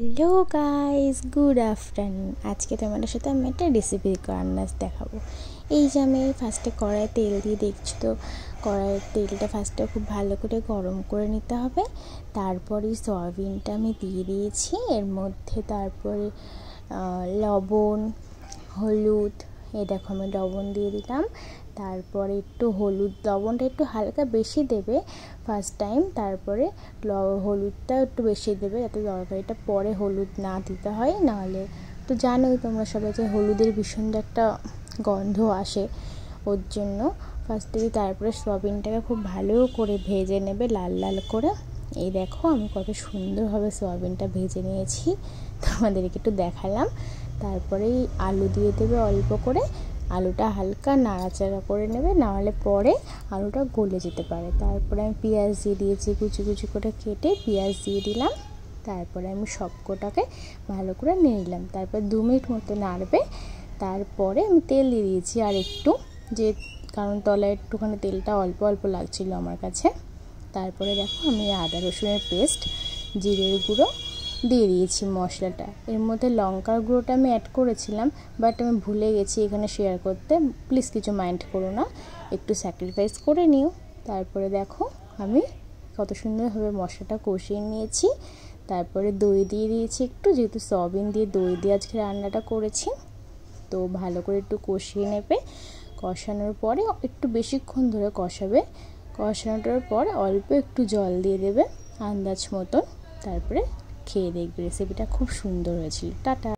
Hello guys, good afternoon. আজকে তোমাদের সাথে আমি একটা রেসিপি রান্না দেখাবো। এই যে আমি ফার্স্টে কড়াই তেল দিয়ে দেখছি, তো কড়াইয়ের তেলটা ফার্স্টে খুব ভালো করে গরম করে নিতে হবে। তারপরে সয়াবিনটা আমি দিয়ে দিয়েছি এর মধ্যে। তারপরে লবণ, হলুদ, এই দেখো আমি লবণ দিয়ে দিলাম। তারপরে একটু হলুদ, লবণটা একটু হালকা বেশি দেবে ফার্স্ট টাইম। তারপরে হলুদটা একটু বেশি দেবে যাতে তরকারিটা পরে হলুদ না দিতে হয়, নাহলে তো জানোই তোমরা সবাই যে হলুদের ভীষণ একটা গন্ধ আসে, ওর জন্য ফার্স্টে। তারপরে সয়াবিনটাকে খুব ভালো করে ভেজে নেবে লাল লাল করে। এই দেখো আমি কত সুন্দরভাবে সয়াবিনটা ভেজে নিয়েছি, তোমাদেরকে একটু দেখালাম। তারপরে আলু দিয়ে দেবে অল্প করে, আলুটা হালকা নাড়াচাড়া করে নেবে, নাহলে পরে আলুটা গলে যেতে পারে। তারপরে আমি পেঁয়াজ দিয়ে দিয়েছি, কুচি কুচি করে কেটে পেঁয়াজ দিয়ে দিলাম। তারপরে আমি সবকটাকে ভালো করে নিয়ে নিলাম। তারপর 2 মিনিট মতো নাড়বে। তারপরে আমি তেল দিয়ে দিয়েছি আর একটু, যে কারণ তলায় একটুখানি তেলটা অল্প অল্প লাগছিলো আমার কাছে। তারপরে দেখো আমি আদা রসুনের পেস্ট, জিরের গুঁড়ো দিয়ে দিয়েছি মশলাটা। এর মধ্যে লঙ্কার গুঁড়োটা আমি অ্যাড করেছিলাম, বাট আমি ভুলে গেছি এখানে শেয়ার করতে। প্লিজ কিছু মাইন্ড করো না, একটু স্যাক্রিফাইস করে নিও। তারপরে দেখো আমি কত সুন্দরভাবে মশলাটা কষিয়ে নিয়েছি। তারপরে দই দিয়ে দিয়েছি একটু, যেহেতু সয়াবিন দিয়ে দই দিয়ে আজকে রান্নাটা করেছি। তো ভালো করে একটু কষিয়ে নেবে। কষানোর পরে একটু বেশিক্ষণ ধরে কষাবে। কষানোটার পর অল্প একটু জল দিয়ে দেবে আন্দাজ মতন। তারপরে খেয়ে দেখবে, রেসিপিটা খুব সুন্দর হয়েছিল। টাটা।